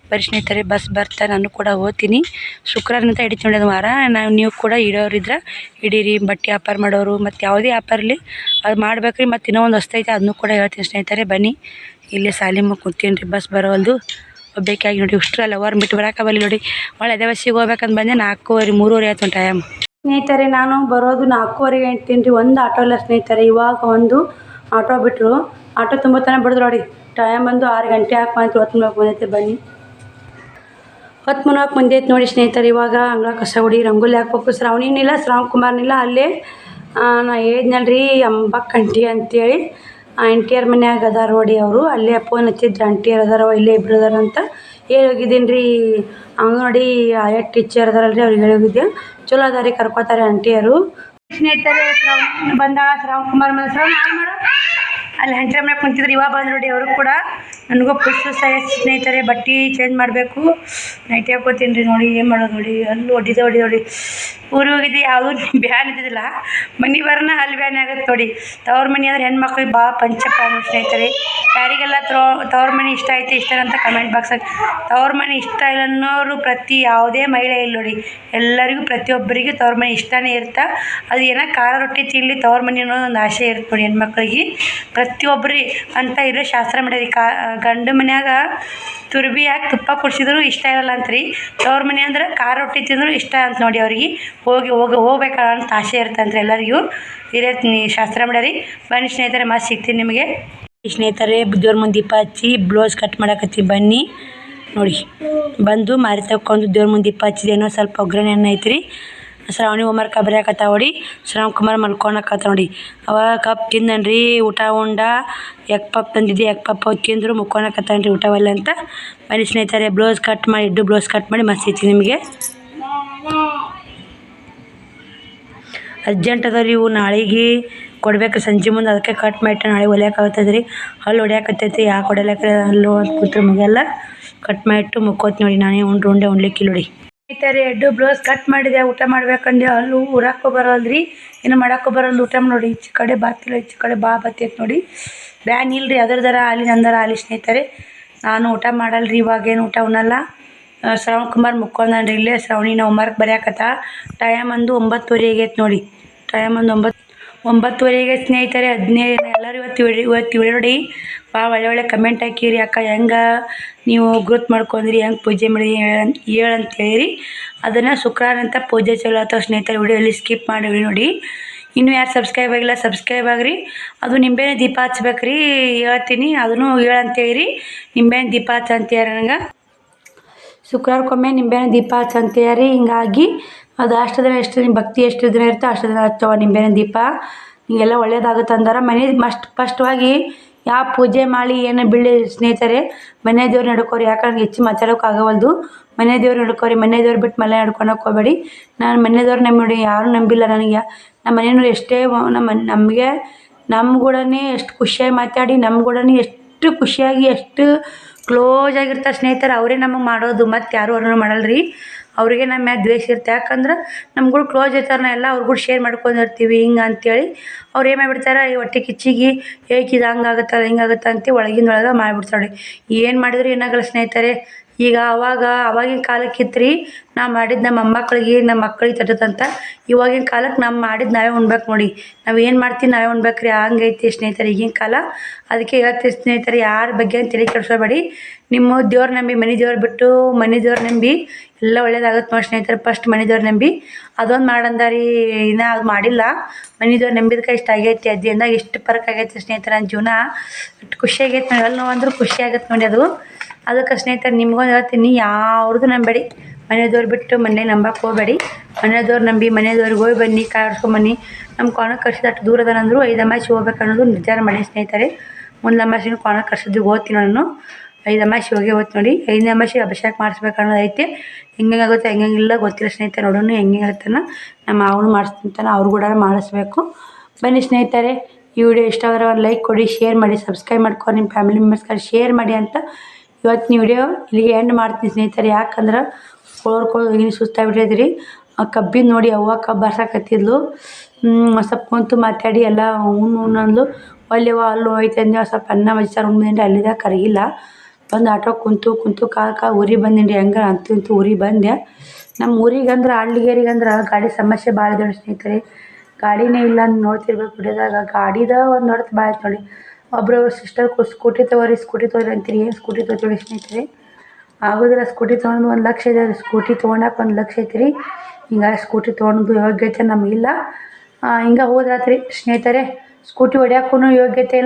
ಬರೀ ಸ್ನೇಹಿತರೆ, ಬಸ್ ಬರ್ತಾ ನಾನು ಕೂಡ ಹೋಗ್ತೀನಿ. ಶುಕ್ರವಾರನಂತ ಹಿಡಿತೀನಿ ನೋಡಿ ಅದು ವಾರ. ನೀವು ಕೂಡ ಇಡೋರಿದ್ರೆ ಹಿಡೀರಿ. ಬಟ್ಟೆ ವ್ಯಾಪಾರ ಮಾಡೋರು ಮತ್ತು ಯಾವುದೇ ವ್ಯಾಪಾರ ಇರಲಿ ಅದು ಮಾಡ್ಬೇಕ್ರಿ. ಮತ್ತು ಇನ್ನೂ ಒಂದು ಹೊಸ್ತೈತೆ, ಅದನ್ನು ಕೂಡ ಹೇಳ್ತೀನಿ ಸ್ನೇಹಿತರೆ. ಬನ್ನಿ, ಇಲ್ಲೇ ಸಾಲಿ ಮುಗಿ ಕೂತೀನಿ ರೀ. ಬಸ್ ಬರೋಲ್ದು ಒಬ್ಬೇಕಾಗಿ ನೋಡಿ. ಅಷ್ಟರಲ್ಲ ವಾರ ಬಿಟ್ಟು ಬರೋಕೆ ಬರಲಿ ನೋಡಿ. ಒಳ್ಳೆ ಅದೇ ಬಸ್ಸಿಗೆ ಹೋಗ್ಬೇಕಂತ ಬಂದೆ. 4:30 3:30 ಆಯ್ತು ಟೈಮ್ ಸ್ನೇಹಿತರೆ. ನಾನು ಬರೋದು 4:15 ಹೇಳ್ತೀನಿ ರೀ. ಒಂದು ಆಟೋ ಇಲ್ಲ ಸ್ನೇಹಿತರೆ. ಇವಾಗ ಒಂದು ಆಟೋ ಬಿಟ್ಟರು. ಆಟೋ ತುಂಬ ತನಕ ಬಿಡಿದ್ರು ನೋಡಿ. ಟೈಮ್ ಬಂದು 6 ಗಂಟೆ ಹಾಕಿ ಹೊತ್ತು ಮುನ್ನೋಕೆ ಬಂದೈತೆ. ಬನ್ನಿ, ಹೊತ್ತು ಮುನ್ನೋಕೆ ಬಂದೈತೆ ನೋಡಿ ಸ್ನೇಹಿತರೆ. ಇವಾಗ ಅಂಗಳ ಕಸ ಹೊಡಿ, ರಂಗೋಲಿ ಹಾಕ್ಬೇಕು. ಶ್ರಾವಣಿನಿಲ್ಲ, ಶ್ರಾವಣ ಕುಮಾರ್ನಿಲ್ಲ. ಅಲ್ಲೇ ನಾ ಹೇಳಿದ್ನಲ್ಲ ರೀ ಅಂಬಕ್ಕ ಆಂಟಿ ಅಂತೇಳಿ. ಆಂಟಿಯರ್ ಮನ್ಯಾಗ ಅದಾರ ನೋಡಿ ಅವರು. ಅಲ್ಲೇ ಫೋನ್ ಹಚ್ಚಿದ್ರು, ಆಂಟಿಯರ್ ಅದಾರ ಇಲ್ಲೇ ಇಬ್ರು ಅದಾರ ಅಂತ ಹೇಳಿ ಹೋಗಿದ್ದೀನಿ ರೀ. ಅಂಗನವಾಡಿ ಆಯಾ ಟೀಚರ್ ಅದಾರಲ್ರಿ, ಅವ್ರಿಗೆ ಹೇಳಿ ಹೋಗಿದ್ದೆ. ಚಲೋ ಅದಾರಿ, ಕರ್ಕೋತಾರೆ ಆಂಟಿಯರು ಸ್ನೇಹಿತರೆ. ಬಂದಾಳ ಶ್ರಾವಣ ಕುಮಾರ್ ಮನೆ. ಶ್ರಾವಣ ಮಾಡು ಅಲ್ಲಿ ಹೆಂಟ್ರ ಮನೆ ಕುಂತಿದ್ರು. ಇವಾಗ ಬಂದು ನೋಡಿ ಅವರು ಕೂಡ. ನನಗೂ ಪುಸ್ತು ಸ್ನೇಹಿತರೆ. ಬಟ್ಟೆ ಚೇಂಜ್ ಮಾಡಬೇಕು. ನೈಟಿ ಹಾಕೋತೀನಿ ರೀ. ನೋಡಿ ಏನು ಮಾಡೋದು ನೋಡಿ. ಅಲ್ಲಿ ಹೊಡಿದೆ ನೋಡಿ. ಊರಿಗೆ ಹೋಗಿದ್ದೆ, ಯಾವುದೂ ಬ್ಯಾನ್ ಇದ್ದಿದ್ದಿಲ್ಲ. ಮನೆ ಬರೋಣ ಅಲ್ಲಿ ಬ್ಯಾನ್ ಆಗುತ್ತೆ ನೋಡಿ. ತವ್ರ ಮನೆ ಅಂದ್ರೆ ಹೆಣ್ಮಕ್ಳಿಗೆ ಭಾಳ ಪಂಚಪ್ರಾಣ ಸ್ನೇಹಿತರೆ. ಯಾರಿಗೆಲ್ಲ ತವ್ರ ಮನೆ ಇಷ್ಟ ಐತೆ ಇಷ್ಟ ಅಂತ ಕಮೆಂಟ್ ಬಾಕ್ಸಾಗಿ. ತವ್ರ ಮನೆ ಇಷ್ಟ ಇಲ್ಲ ಅನ್ನೋರು ಯಾವುದೇ ಮಹಿಳೆ ಇಲ್ಲ ನೋಡಿ. ಎಲ್ಲರಿಗೂ ಪ್ರತಿಯೊಬ್ಬರಿಗೂ ತವ್ರ ಮನೆ ಇಷ್ಟನೇ ಇರುತ್ತೆ. ಅದು ಏನೋ ಖಾರ ರೊಟ್ಟಿ ತಿನ್ನಲಿ ತವ್ರ ಮನೆ ಅನ್ನೋದು ಒಂದು ಆಸೆ ಇರುತ್ತೆ ನೋಡಿ ಹೆಣ್ಮಕ್ಳಿಗೆ. ಪ್ರತಿಯೊಬ್ಬರಿ ಅಂತ ಇರೋ ಶಾಸ್ತ್ರ ಮಾಡ್ಯಾರಿ. ಗಂಡು ಮನ್ಯಾಗ ತುರ್ಬಿ ಹಾಕಿ ತುಪ್ಪ ಕುಡಿಸಿದ್ರು ಇಷ್ಟ ಇರಲ್ಲ ಅಂತ್ರಿ. ತವ್ರ ಮನೆ ಅಂದ್ರೆ ಖಾರ ರೊಟ್ಟಿ ತಿಂದ್ರು ಇಷ್ಟ ಅಂತ ನೋಡಿ. ಅವ್ರಿಗೆ ಹೋಗ್ಬೇಕಲ್ಲ ಅಂತ ಆಸೆ ಇರ್ತಂತ್ರಿ ಎಲ್ಲರಿಗೂ. ಇರೇ ಶಾಸ್ತ್ರ ಮಾಡ್ಯಾರಿ. ಬನ್ನಿ ಸ್ನೇಹಿತರೆ, ಮತ್ತೆ ಸಿಗ್ತೀನಿ ನಿಮಗೆ. ಸ್ನೇಹಿತರೆ, ದೇವ್ರ ಮುಂದೆ ದೀಪ ಹಚ್ಚಿ ಬ್ಲೌಸ್ ಕಟ್ ಮಾಡಕತ್ತೀವಿ. ಬನ್ನಿ ನೋಡಿ. ಬಂದು ಮಾರಿ ತಗೊಂಡು ದೇವ್ರ ಮುಂದೆ ದೀಪ ಹಚ್ಚಿದೇನೋ ಸ್ವಲ್ಪ ಒಗ್ಗರಣೆ ಐತ್ರಿ. ಶ್ರಾವಣಿ ಹೋಮ್ವರ್ಕ್ ಬರೆಯಕತ್ತಾವ ನೋಡಿ. ಶ್ರಾವಣ ಕುಮಾರ್ ಮಲ್ಕೊಳಕತ್ತ ನೋಡಿ. ಅವಾಗ ಕಪ್ ತಿಂದನ್ರಿ. ಊಟ ಉಂಡ ಎಗ್ ಪಪ್ ತಂದಿದ್ದೆ. ಎಗ್ ಪಪ್ ತಿಂದರು ಮುಕ್ಕೊಳಕತ್ತಾನ್ರಿ ಊಟವಲ್ಲ ಅಂತ. ಬನ್ನಿ ಸ್ನೇಹಿತರೆ, ಬ್ಲೌಸ್ ಕಟ್ ಮಾಡಿ ಬ್ಲೌಸ್ ಕಟ್ ಮಾಡಿ ಮಸ್ತಿ ನಿಮಗೆ. ಅರ್ಜೆಂಟ್ ಅದಾವ ರೀ ಇವು. ನಾಳೆಗೆ ಕೊಡ್ಬೇಕು ಸಂಜೆ ಮುಂದೆ. ಅದಕ್ಕೆ ಕಟ್ ಮಾಡಿಟ್ಟು ನಾಳೆ ಹೊಲಿಯಾಕತ್ತದ ರೀ. ಹಲ್ಲು ಹೊಡ್ಯಾಕತ್ತೈತಿ. ಯಾಕೆ ಹೊಡ್ಯಾಕ ಹಲ್ಲು ಅಂತ ಕೂತ್ರೆ ಮುಗಿಯಲ್ಲ. ಕಟ್ ಮಾಡಿಟ್ಟು ಮುಕ್ಕೋತಿ ನೋಡಿ. ನಾನೇ ಉಣ್ಲಿಕ್ಕಿಲ್ಲ ನೋಡಿ ಸ್ನೇಹಿತರೆ. 2 ಬ್ಲೌಸ್ ಕಟ್ ಮಾಡಿದೆ. ಊಟ ಮಾಡ್ಬೇಕಂದೆ. ಹಲ್ಲು ಊರಾಕೋ ಬರಲ್ರಿ, ಇನ್ನು ಮಾಡೋಕ್ಕೂ ಬರಲ್ಲ. ಊಟ ನೋಡಿ. ಈಚೆ ಕಡೆ ಬಾತಿಲ್ಲ, ಈಚೆ ಕಡೆ ಬತ್ತೈತೆ ನೋಡಿ. ಬ್ಯಾನ್ ಇಲ್ರಿ. ಅದರದರ ಆಲಿ ನಂದರ ಆಲಿ ಸ್ನೇಹಿತರೆ. ನಾನು ಊಟ ಮಾಡಲ್ರಿ ಇವಾಗೇನು ಊಟ ಉಣ್ಣಲ್ಲ. ಶ್ರಾವಣ ಕುಮಾರ್ ಮುಕ್ಕೊಂಡ್ರಿ ಇಲ್ಲೇ. ಶ್ರಾವಣಿನ ಹೋಮ್ವರ್ಕ್ ಬರೆಯಕತ್ತ. ಟೈಮ್ ಒಂದು 9:30 ಆಗೈತೆ ನೋಡಿ. ಟೈಮ್ ಒಂದು 9:30 ಆಗೈತೆ ಸ್ನೇಹಿತರೆ. 15 ಎಲ್ಲರೂ ಇವತ್ತು ನೋಡಿ ಭಾಳ ಒಳ್ಳೆ ಕಮೆಂಟ್ ಹಾಕಿರಿ. ಅಕ್ಕ ಹೆಂಗೆ ನೀವು ಗ್ರೂಪ್ ಮಾಡ್ಕೊಂಡ್ರಿ, ಹೆಂಗೆ ಪೂಜೆ ಮಾಡಿ ಹೇಳಂತೇಳಿ. ಅದನ್ನು ಶುಕ್ರವಾರ ಅಂತ ಪೂಜೆ ಚಲೋ ಆಗ್ತಾವೆ ಸ್ನೇಹಿತರೆ. ವಿಡಿಯೋಲ್ಲಿ ಸ್ಕಿಪ್ ಮಾಡಿ ನೋಡಿ. ಇನ್ನೂ ಯಾರು ಸಬ್ಸ್ಕ್ರೈಬ್ ಆಗಿಲ್ಲ ಸಬ್ಸ್ಕ್ರೈಬ್ ಆಗಿರಿ. ಅದು ನಿಂಬೆನೇ ದೀಪ ಹಚ್ಬೇಕ್ರಿ ಹೇಳ್ತೀನಿ. ಅದನ್ನು ಹೇಳಂತೇಳಿ. ನಿಂಬೆನೇ ದೀಪ ಹಚ್ಚಂತೇಳಿ ನನಗೆ ಶುಕ್ರವಾರಕ್ಕೊಮ್ಮೆ ನಿಂಬೆನೇ ದೀಪ ಹಚ್ಚಂತೇಳಿ. ಹಿಂಗಾಗಿ ಅದು ಅಷ್ಟು ದಿನ ಎಷ್ಟು ಭಕ್ತಿ ಎಷ್ಟು ದಿನ ಇರ್ತೋ ಅಷ್ಟು ದಿನ ಹಚ್ಚವ ನಿಂಬೆನೇ ದೀಪ. ಹಿಂಗೆಲ್ಲ ಒಳ್ಳೇದಾಗುತ್ತೆ ಅಂದಾರ. ಮನೆ ಫಸ್ಟ್ವಾಗಿ ಯಾವ ಪೂಜೆ ಮಾಡಿ ಏನು ಬೀಳಿ ಸ್ನೇಹಿತರೆ, ಮನೆ ದೇವ್ರು ನಡ್ಕೋರಿ. ಯಾಕಂದ್ರೆ ಹೆಚ್ಚು ಮಾತಾಡೋಕೆ ಆಗವಲ್ದು. ಮನೆ ದೇವ್ರು ನಡ್ಕೋರಿ. ಮನೆ ದೇವ್ರು ಬಿಟ್ಟು ಮನೆ ನಡ್ಕೊಳಕ್ಕೆ ಹೋಗಬೇಡಿ. ನಾನು ಮನೆ ದೇವ್ರು ನಂಬಿಡಿ, ಯಾರೂ ನಂಬಿಲ್ಲ ನನಗೆ. ನಮ್ಮ ಮನೆಯವ್ರು ಎಷ್ಟೇ ನಮಗೆ ನಮ್ಮ ಕೂಡನೇ ಎಷ್ಟು ಖುಷಿಯಾಗಿ ಮಾತಾಡಿ, ನಮ್ಮ ಕೂಡನೇ ಎಷ್ಟು ಖುಷಿಯಾಗಿ ಎಷ್ಟು ಕ್ಲೋಸ್ ಆಗಿರ್ತಾರೆ ಸ್ನೇಹಿತರೆ. ಅವರೇ ನಮಗೆ ಮಾಡೋದು, ಮತ್ತು ಯಾರೂ ಅವ್ರನ್ನ ಮಾಡಲ್ಲ ರೀ. ಅವ್ರಿಗೆ ನಮ್ಮ ಮ್ಯಾಗ ದ್ವೇಷ ಇರುತ್ತೆ. ಯಾಕಂದ್ರೆ ನಮ್ಗಳು ಕ್ಲೋಸ್ ಇರ್ತಾರೆ, ಎಲ್ಲ ಅವ್ರಿಗೂ ಶೇರ್ ಮಾಡ್ಕೊಂಡಿರ್ತೀವಿ ಹಿಂಗೆ ಅಂತೇಳಿ. ಅವ್ರು ಏನು ಮಾಡಿಬಿಡ್ತಾರೆ, ಈ ಹೊಟ್ಟೆ ಕಿಚ್ಚಿಗೆ ಇದು ಹಂಗಾಗುತ್ತಲ್ಲ ಹಿಂಗಾಗುತ್ತೆ ಅಂತ ಒಳಗಿಂದೊಳಗೆ ಮಾಡಿಬಿಡ್ತಾರೆ. ಏನು ಮಾಡಿದ್ರು ಏನಾಗಲ್ಲ ಸ್ನೇಹಿತರೆ. ಈಗ ಅವಾಗಿನ ಕಾಲಕ್ಕಿತ್ತು ರೀ, ನಾವು ಮಾಡಿದ್ದು ನಮ್ಮ ಮೊಮ್ಮಕ್ಳಿಗೆ ನಮ್ಮ ಮಕ್ಳಿಗೆ ತಟ್ಟುತ್ತಂತ. ಇವಾಗಿನ ಕಾಲಕ್ಕೆ ನಾವು ಮಾಡಿದ್ದು ನಾವೇ ಉಣ್ಬೇಕು ನೋಡಿ. ನಾವು ಏನು ಮಾಡ್ತೀವಿ ನಾವೇ ಉಣ್ಬೇಕು ರೀ, ಹಂಗೈತಿ ಸ್ನೇಹಿತರೆ ಈಗಿನ ಕಾಲ. ಅದಕ್ಕೆ ಹೇಳ್ತೀವಿ ಸ್ನೇಹಿತರೆ, ಯಾರ ಬಗ್ಗೆ ತಲೆ ಕೆಡಿಸ್ಕೋಬೇಡಿ. ನಿಮ್ಮ ದೇವ್ರು ನಂಬಿ, ಮನೆ ದೇವ್ರು ಬಿಟ್ಟು ಮನೆ ದೇವ್ರು ನಂಬಿ ಎಲ್ಲ ಒಳ್ಳೇದಾಗುತ್ತೆ ನೋಡಿ ಸ್ನೇಹಿತರೆ. ಫಸ್ಟ್ ಮನೆ ದೇವ್ರು ನಂಬಿ ಅದೊಂದು ಮಾಡಂದಾರಿ. ಇನ್ನೂ ಅದು ಮಾಡಿಲ್ಲ. ಮನೆ ದೇವ್ರು ನಂಬಿದಕ್ಕೆ ಇಷ್ಟ ಆಗೈತಿ. ಅದ್ದಿಂದಾಗ ಇಷ್ಟು ಫರಕ್ ಆಗೈತಿ ಸ್ನೇಹಿತರೆ. ನನ್ನ ಜೀವನ ಇಷ್ಟು ಖುಷಿಯಾಗೈತೆ ನೋಡಿ. ಎಲ್ಲಿ ನೋವಂದ್ರೂ ಖುಷಿ ಆಗತ್ತೆ ನೋಡಿ ಅದು. ಅದಕ್ಕೆ ಸ್ನೇಹಿತರೆ ನಿಮ್ಗೊಂದು ಹೇಳ್ತೀನಿ, ಯಾವ್ದು ನಂಬೇಡಿ. ಮನೆ ದೇವ್ರು ಬಿಟ್ಟು ಮನೆ ನಂಬಕ್ಕೆ ಹೋಗಬೇಡಿ. ಮನೆ ದೇವ್ರು ನಂಬಿ ಮನೆ ದೇವ್ರಿಗೆ ಹೋಗಿ ಬನ್ನಿ, ಕಾಯಿ ಹೊಡ್ಸ್ಕೊಂಬನ್ನಿ. ನಮ್ಮ ಕೋಣಕ್ಕೆ ಕರ್ಸಿದ ಅಷ್ಟು ದೂರ ಅದಂದ್ರು 5 ಅಮಾಸೆ ಹೋಗ್ಬೇಕು ಅನ್ನೋದು ನಿರ್ಧಾರ ಮಾಡಿ ಸ್ನೇಹಿತರೆ. ಮುಂದೆ ಅಮಾಸೆನೂ ಕೋಣಕ್ಕೆ ಕರ್ಸಿದ್ದು ಹೋಗ್ತೀನಿ ನಾನು. 5 ಅಮಾಸೆ ಹೋಗಿ ಹೋಗ್ತೀನಿ ನೋಡಿ. 5ನೇ ಅಮಾಸೆ ಅಭಿಷೇಕ ಮಾಡಿಸ್ಬೇಕು ಅನ್ನೋದು ಐತೆ. ಹೆಂಗಾಗುತ್ತೆ ಹೆಂಗಿಲ್ಲ ಗೊತ್ತಿಲ್ಲ ಸ್ನೇಹಿತರೆ. ನೋಡೋಣ ಹೆಂಗಾಗುತ್ತಾನ. ನಮ್ಮ ಮಾವನು ಮಾಡಿಸ್ತಿಂತಾನೆ, ಅವ್ರು ಕೂಡ ಮಾಡಿಸ್ಬೇಕು. ಬನ್ನಿ ಸ್ನೇಹಿತರೆ, ಈ ವಿಡಿಯೋ ಇಷ್ಟ ಆದರೆ ಒಂದು ಲೈಕ್ ಕೊಡಿ, ಶೇರ್ ಮಾಡಿ, ಸಬ್ಸ್ಕ್ರೈಬ್ ಮಾಡ್ಕೊಂಡು ನಿಮ್ಮ ಫ್ಯಾಮಿಲಿ ಮೆಂಬರ್ಸ್ಗೆ ಶೇರ್ ಮಾಡಿ ಅಂತ ಇವತ್ತಿನ ವಿಡಿಯೋ ಇಲ್ಲಿಗೆ ಎಂಡ್ ಮಾಡ್ತೀನಿ ಸ್ನೇಹಿತರೆ. ಯಾಕಂದ್ರೆ ಹೋಗಿ ಸುಸ್ತಾಗ್ಬಿಟ್ಟಿದ್ರಿ. ಆ ಕಬ್ಬಿನ ನೋಡಿ ಅವ್ವ ಕಬ್ಬು ಬಾರ್ಸಕತ್ತಿದ್ಲು. ಸ್ವಲ್ಪ ಕುಂತು ಮಾತಾಡಿ ಎಲ್ಲ ಉಣ್ಣಂದ್ಲು. ಒಲ್ಲೆವ ಅಲ್ಲೂ ಹೋಯ್ತು ಅಂದೆ. ಸ್ವಲ್ಪ ಅನ್ನ ಮಜ್ಜಿಸಾರು ಉಣ್ಬಂದ್ರೆ ಅಲ್ಲಿದ್ದ ಕರಗಿಲ್ಲ. ಬಂದು ಆಟೋ ಕುಂತು ಕಾಲ ಊರಿಗೆ ಬಂದಿನಿ. ಹೆಂಗೆ ಅಂತೂ ಊರಿಗೆ ಬಂದೆ. ನಮ್ಮ ಊರಿಗಂದ್ರೆ ಹಳ್ಳಿಗೇರಿಗಂದ್ರೆ ಗಾಡಿ ಸಮಸ್ಯೆ ಭಾಳ ಇದೆ ಸ್ನೇಹಿತರೆ. ಗಾಡಿನೇ ಇಲ್ಲ ಅಂತ ನೋಡ್ತಿರ್ಬೇಕು ವಿಡಿಯೋದಾಗ. ಗಾಡಿದ ಒಂದು ನೋಡ್ತು ಭಾಳ ಆಯ್ತು ನೋಡಿ. ಒಬ್ಬರು ಸಿಸ್ಟರ್ ಸ್ಕೂಟಿ ತೊಗೊರಿ ಅಂತೀರಿ. ಏನು ಸ್ಕೂಟಿ ತೊಗೊಳಿ ಸ್ನೇಹಿತರೆ, ಆಗೋದಿಲ್ಲ. ಸ್ಕೂಟಿ ತೊಗೊಂಡು 1 ಲಕ್ಷ ಇದೆ. ಸ್ಕೂಟಿ ತೊಗೊಳಕ್ಕೆ 1 ಲಕ್ಷ ಐತಿ ರೀ. ಹಿಂಗಾಗಿ ಸ್ಕೂಟಿ ತೊಗೊಂಡು ಯೋಗ್ಯತೆ ನಮಗಿಲ್ಲ. ಹಿಂಗೆ ಹೋದ್ರಾತ್ರಿ ಸ್ನೇಹಿತರೆ. ಸ್ಕೂಟಿ ಹೊಡ್ಯೋಕ್ಕೂ ಯೋಗ್ಯತೆ ಇಲ್ಲ.